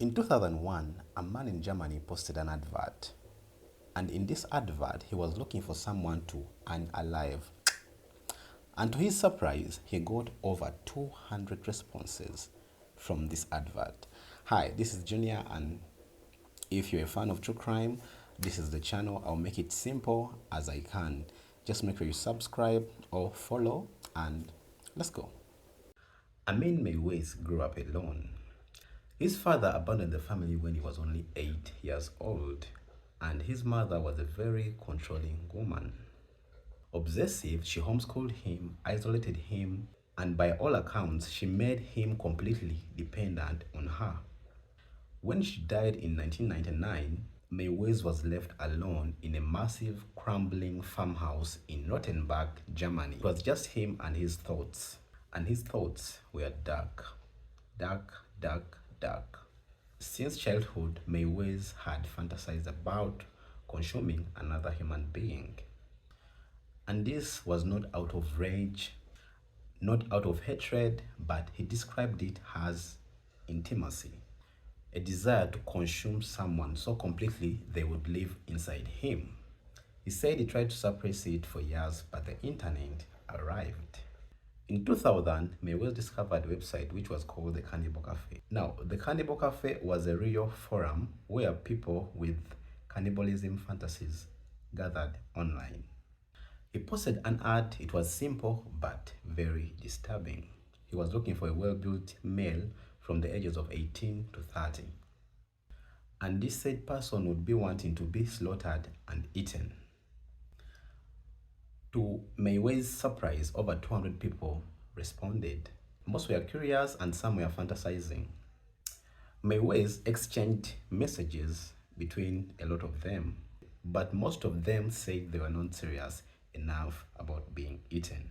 In 2001, a man in Germany posted an advert. And in this advert, he was looking for someone to unalive. And to his surprise, he got over 200 responses from this advert. Hi, this is Junior, and if you're a fan of true crime, this is the channel. I'll make it simple as I can. Just make sure you subscribe or follow, and let's go. Armin Meiwes grew up alone. His father abandoned the family when he was only 8 years old, and his mother was a very controlling woman. Obsessive, she homeschooled him, isolated him, and by all accounts, she made him completely dependent on her. When she died in 1999, Meiwes was left alone in a massive, crumbling farmhouse in Rothenburg, Germany. It was just him and his thoughts. And his thoughts were dark. Dark, dark, dark. Since childhood, Meiwes had fantasized about consuming another human being. And this was not out of rage, not out of hatred, but he described it as intimacy. A desire to consume someone so completely they would live inside him. He said he tried to suppress it for years, but the internet arrived. In 2000, Meiwes discovered a website which was called the Cannibal Cafe. Now, the Cannibal Cafe was a real forum where people with cannibalism fantasies gathered online. He posted an ad. It was simple but very disturbing. He was looking for a well-built male from the ages of 18 to 30. And this said person would be wanting to be slaughtered and eaten. To Meiwes' surprise, over 200 people responded. Most were curious and some were fantasizing. Meiwes exchanged messages between a lot of them, but most of them said they were not serious enough about being eaten.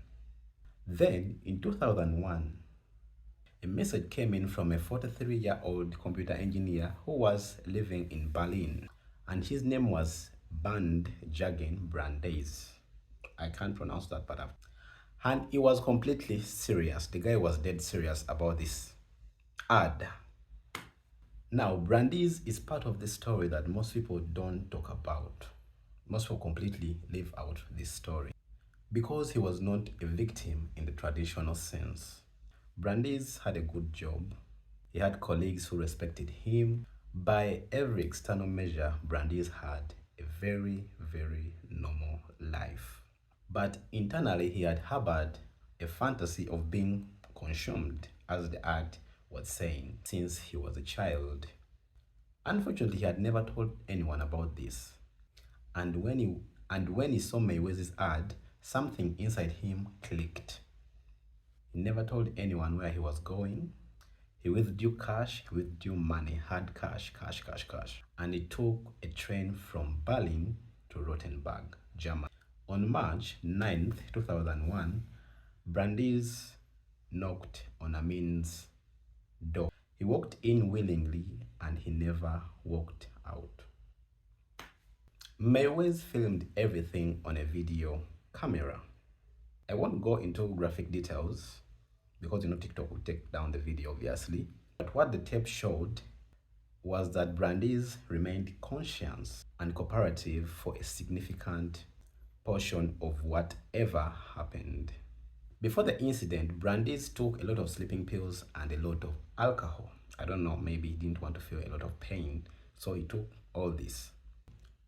Then, in 2001, a message came in from a 43-year-old computer engineer who was living in Berlin, and his name was Bernd Jagen Brandeis. I can't pronounce that, but and he was completely serious. The guy was dead serious about this ad. Now, Brandeis is part of the story that most people don't talk about. Most people completely leave out this story because he was not a victim in the traditional sense. Brandeis had a good job. He had colleagues who respected him. By every external measure, Brandeis had a very, very normal life. But internally, he had harbored a fantasy of being consumed, as the ad was saying, since he was a child. Unfortunately, he had never told anyone about this. And when he saw Meiwes' ad, something inside him clicked. He never told anyone where he was going. He withdrew cash, he withdrew money, hard cash. And he took a train from Berlin to Rothenburg, Germany. On March 9th, 2001, Brandeis knocked on Armin's door. He walked in willingly and he never walked out. Meiwes filmed everything on a video camera. I won't go into graphic details because TikTok will take down the video obviously. But what the tape showed was that Brandeis remained conscious and cooperative for a significant portion of whatever happened. Before the incident, Brandeis took a lot of sleeping pills and a lot of alcohol. I don't know, maybe he didn't want to feel a lot of pain, so he took all this.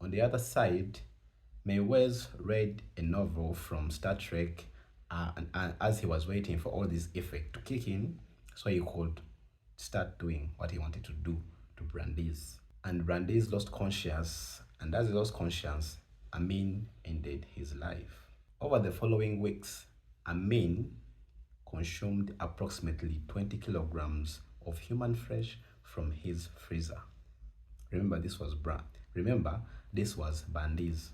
On the other side, Meiwes read a novel from Star Trek and as he was waiting for all this effect to kick in, so he could start doing what he wanted to do to Brandeis. And Brandeis lost conscience, and as he lost conscience, Armin ended his life. Over the following weeks, Armin consumed approximately 20 kilograms of human flesh from his freezer. Remember, this was Brandeis.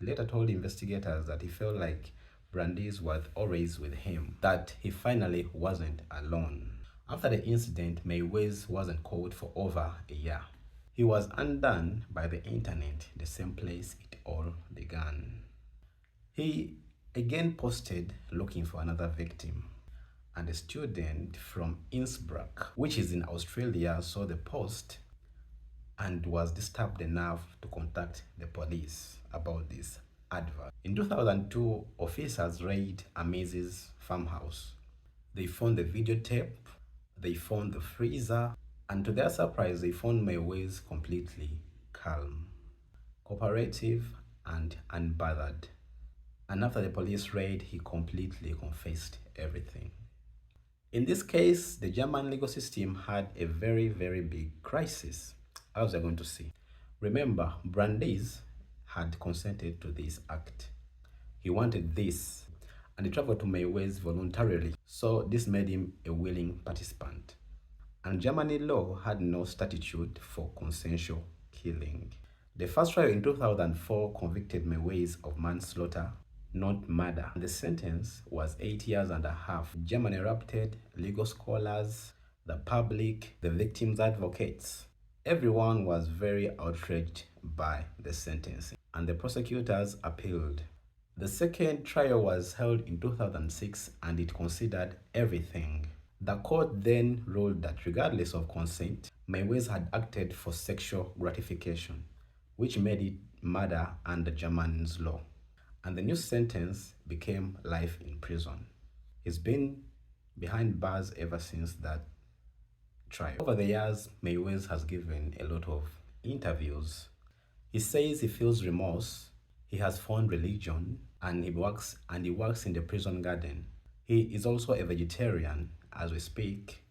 He later told investigators that he felt like Brandeis was always with him, that he finally wasn't alone. After the incident, Meiwes wasn't called for over a year. He was undone by the internet, the same place it all began. He again posted looking for another victim, and a student from Innsbruck, which is in Australia, saw the post and was disturbed enough to contact the police about this advert. In 2002, officers raided Amaz's farmhouse. They found the videotape, they found the freezer, and to their surprise, they found Meiwes completely calm, cooperative, and unbothered. And after the police raid, he completely confessed everything. In this case, the German legal system had a very, very big crisis, as we're going to see. Remember, Brandeis had consented to this act. He wanted this, and he traveled to Meiwes voluntarily, so this made him a willing participant. And Germany law had no statute for consensual killing. The first trial in 2004 convicted Meiwes of manslaughter, not murder. The sentence was 8 years and a half. Germany erupted, legal scholars, the public, the victims' advocates. Everyone was very outraged by the sentencing, and the prosecutors appealed. The second trial was held in 2006 and it considered everything. The court then ruled that regardless of consent, Meiwes had acted for sexual gratification, which made it murder under German's law. And the new sentence became life in prison. He's been behind bars ever since that trial. Over the years, Meiwes has given a lot of interviews. He says he feels remorse, he has found religion, and he works in the prison garden. He is also a vegetarian as we speak,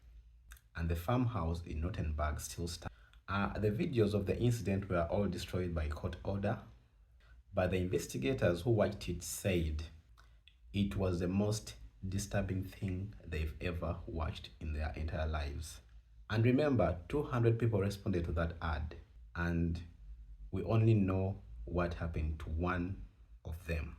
and the farmhouse in Nottenburg still stands. The videos of the incident were all destroyed by court order, but the investigators who watched it said it was the most disturbing thing they've ever watched in their entire lives. And remember, 200 people responded to that ad, and we only know what happened to one of them.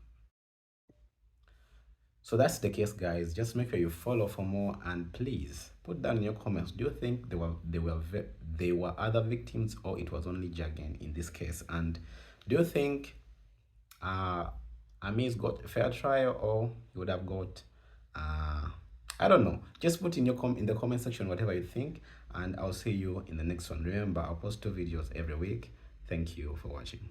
So that's the case, guys. Just make sure you follow for more, and please put down in your comments, do you think they were other victims, or it was only Jagan in this case? And do you think Amis got a fair trial, or he would have got I don't know. Just put in in the comment section whatever you think, and I'll see you in the next one. Remember, I'll post 2 videos every week. Thank you for watching.